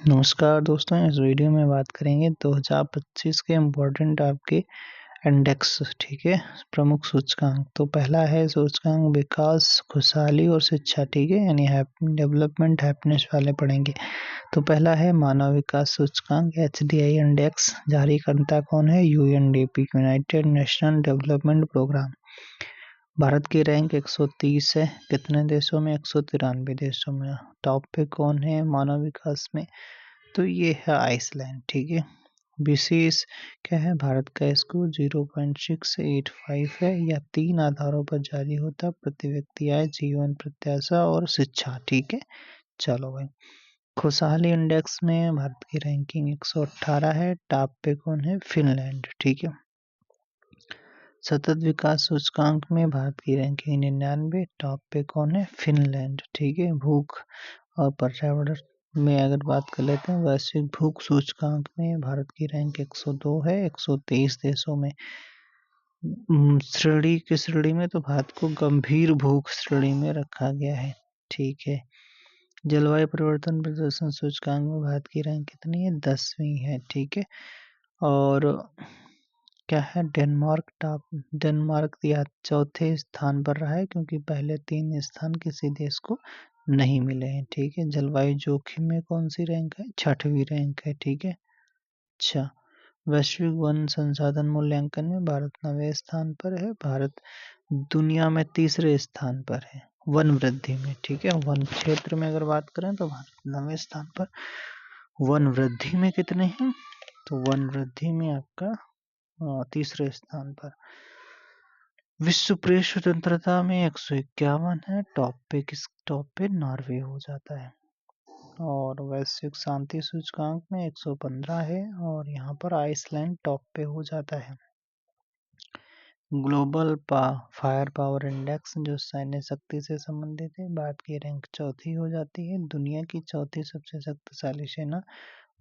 नमस्कार दोस्तों, इस वीडियो में बात करेंगे 2025 के इम्पोर्टेंट आपके इंडेक्स। ठीक है, प्रमुख सूचकांक। तो पहला है सूचकांक विकास, खुशहाली और शिक्षा। ठीक है, यानी डेवलपमेंट हैप्पीनेस वाले पढ़ेंगे। तो पहला है मानव विकास सूचकांक HDI इंडेक्स। जारी करता कौन है? UNDP, united national development programme. Bharat की रैंक 130 है। कितने देशों में? 193 देशों में। टॉप पे कौन है मानव विकास में? तो ये है आइसलैंड। ठीक है, बीसीएस क्या है? भारत का स्कोर 0.685 है। यह 3 आधारों पर जारी होता है: प्रति व्यक्ति आय, जीवन प्रत्याशा और शिक्षा। ठीक है, चलो भाई। खुशहाली इंडेक्स में भारत की रैंकिंग 118 है। टॉप पे कौन है? फिनलैंड। ठीक है। सतत विकास सूचकांक में भारत की रैंकिंग 99। टॉप पे कौन है? फिनलैंड। ठीक है। भूख और पर्यावरण में अगर बात कर लेते हैं, वैश्विक भूख सूचकांक में भारत की रैंक 102 है 123 देशों में। श्रेणी की श्रेणी में तो भारत को गंभीर भूख श्रेणी में रखा गया है। ठीक है। जलवायु परिवर्तन प्रदर्शन सूचकांक में भारत की रैंक कितनी है? 10वीं है। ठीक है। और क्या है? डेनमार्क या चौथे स्थान पर रहा है, क्योंकि पहले 3 स्थान किसी देश को नहीं मिले हैं। ठीक है। जलवायु जोखिम में कौन सी रैंक है? 6वीं रैंक है। ठीक है। अच्छा, वैश्विक वन संसाधन मूल्यांकन में भारत 9वें स्थान पर है। भारत दुनिया में 3रे स्थान पर है वन वृद्धि में। ठीक है। वन क्षेत्र में अगर बात करें तो भारत 9वें स्थान पर। वन वृद्धि में कितने हैं? तो वन वृद्धि में आपका 3रे स्थान पर। विश्व प्रेस स्वतंत्रता में 151 है। टॉप पे नॉर्वे हो जाता है। और वैश्विक शांति सूचकांक में 115 है, और यहाँ पर आइसलैंड टॉप पे हो जाता है। ग्लोबल फायर पावर इंडेक्स, जो सैन्य शक्ति से संबंधित है, भारत की रैंक 4थी हो जाती है। दुनिया की 4थी सबसे शक्तिशाली सेना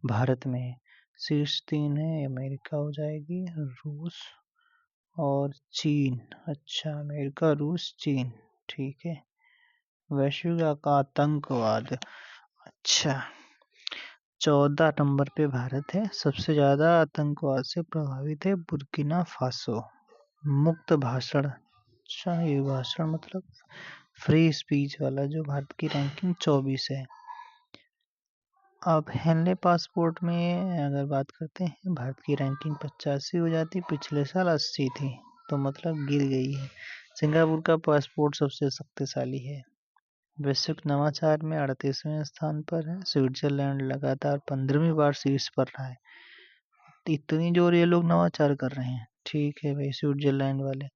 भारत में है। शीर्ष 3 है, अमेरिका हो जाएगी, रूस और चीन। अच्छा, अमेरिका, रूस, चीन। ठीक है। वैश्विक आतंकवाद, अच्छा, 14 नंबर पे भारत है। सबसे ज्यादा आतंकवाद से प्रभावित है बुर्किना फासो। मुक्त भाषण, अच्छा, ये भाषण मतलब फ्री स्पीच वाला, जो भारत की रैंकिंग 24 है। अब हेनले पासपोर्ट में अगर बात करते हैं, भारत की रैंकिंग 85 हो जाती। पिछले साल 80 थी, तो मतलब गिर गई है। सिंगापुर का पासपोर्ट सबसे शक्तिशाली है। वैश्विक नवाचार में 38वें स्थान पर है। स्विट्जरलैंड लगातार 15वीं बार शीर्ष पर रहा है। इतनी जोर ये लोग नवाचार कर रहे हैं। ठीक है भाई, स्विट्जरलैंड वाले।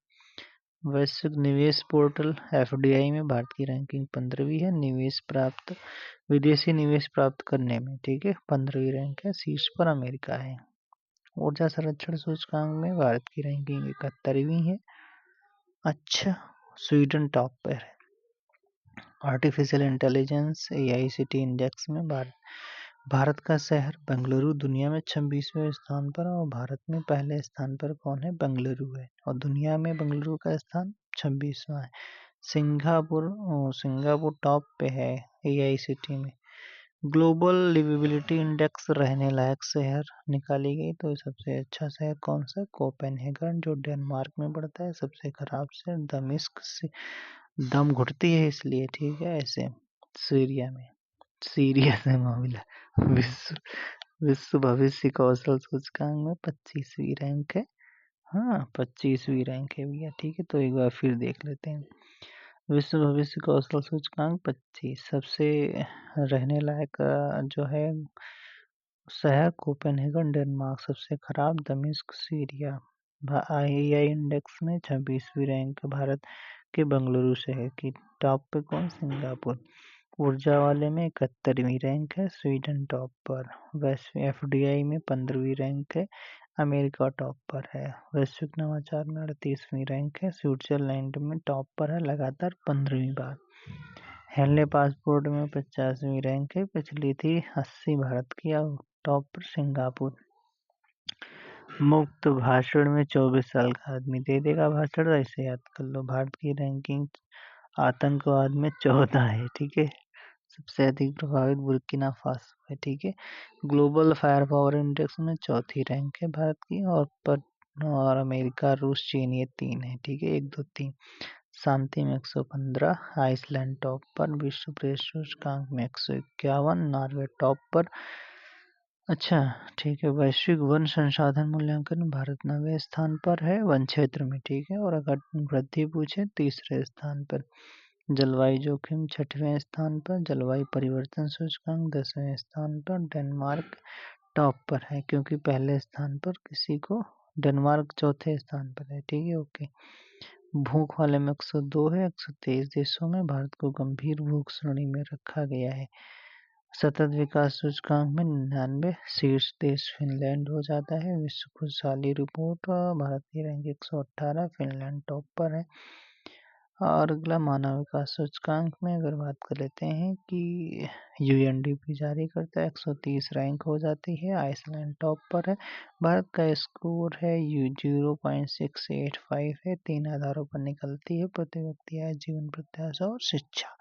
वैश्विक निवेश पोर्टल FDI में भारत की रैंकिंग 15वीं है। निवेश प्राप्त, विदेशी निवेश प्राप्त करने में, ठीक है, 15वीं रैंक है। शीर्ष पर अमेरिका है। ऊर्जा संरक्षण सूचकांक में भारत की रैंकिंग 71वीं है। अच्छा, स्वीडन टॉप पर है। आर्टिफिशियल इंटेलिजेंस AICT इंडेक्स में भारत का शहर बेंगलुरु दुनिया में 26वें स्थान पर, और भारत में पहले स्थान पर कौन है? बेंगलुरु है, और दुनिया में बेंगलुरु का स्थान 26वां है। सिंगापुर टॉप पे है AICT में। ग्लोबल लिविबिलिटी इंडेक्स, रहने लायक शहर निकाली गई, तो सबसे अच्छा शहर कौन सा? कोपेनहेगन, जो डेनमार्क में पड़ता है। सबसे खराब शहर दमिश्क, से दम घुटती है इसलिए। ठीक है। ऐसे सीरिया से मामला। विश्व भविष्य कौशल सूचकांक में 25वीं रैंक है। हाँ, 25वीं रैंक है भैया। ठीक है, तो एक बार फिर देख लेते हैं। विश्व भविष्य कौशल सूचकांक 25, सबसे रहने लायक जो है शहर कोपेनहेगन डेनमार्क, सबसे खराब दमिश्क सीरिया। IAI इंडेक्स में 26वीं रैंक भारत के बेंगलुरु शहर की। टॉप पे कौन? सिंगापुर। ऊर्जा वाले में 71वीं रैंक है, स्वीडन टॉप पर। वैश्विक FDI में 15वीं रैंक है, अमेरिका टॉप पर है। वैश्विक नवाचार में 38वीं रैंक है, स्विट्जरलैंड में टॉप पर है लगातार 15वीं बार। हेनले पासपोर्ट में 50वीं रैंक है, पिछली थी 80 भारत की। और टॉप पर सिंगापुर। मुक्त भाषण में 24 साल का आदमी दे देगा भाषण, ऐसे याद कर लो। भारत की रैंकिंग आतंकवाद में 14 है। ठीक है। सबसे अधिक प्रभावित बुर्किना फासो है, ठीक है। ग्लोबल फायर पावर इंडेक्स में चौथी रैंक है भारत की, और अमेरिका, रूस, चीन ये 3 है, ठीक है, 1 2 3। शांति में 115, आइसलैंड टॉप पर, विश्व प्रेस सूचकांक में 151, नॉर्वे टॉप पर। अच्छा, ठीक है। वैश्विक वन संसाधन मूल्यांकन भारत 9वें स्थान पर है वन क्षेत्र में, ठीक है। और अगर वृद्धि पूछे, तीसरे स्थान पर। जलवायु जोखिम 6वें स्थान पर, जलवायु परिवर्तन सूचकांक 10वें स्थान पर। डेनमार्क टॉप पर है, क्योंकि पहले स्थान पर किसी को, डेनमार्क चौथे स्थान पर है, ठीक है, ओके। भूख वाले में 102 है, 123 देशों में भारत को गंभीर भूख श्रेणी में रखा गया है। सतत विकास सूचकांक में 99, शीर्ष देश फिनलैंड हो जाता है। विश्व खुशहाली रिपोर्ट, भारत की रैंक 118, फिनलैंड टॉप पर है। और अगला मानव विकास सूचकांक में अगर बात कर लेते हैं कि यूएनडीपी जारी करता है, 130 रैंक हो जाती है, आइसलैंड टॉप पर है। भारत का स्कोर है 0.685 है, 3 आधारों पर निकलती है, प्रति व्यक्ति आय, जीवन प्रत्याशा और शिक्षा।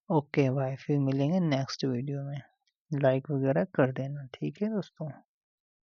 ओके बाय, फिर मिलेंगे नेक्स्ट वीडियो में। लाइक वगैरह कर देना, ठीक है दोस्तों।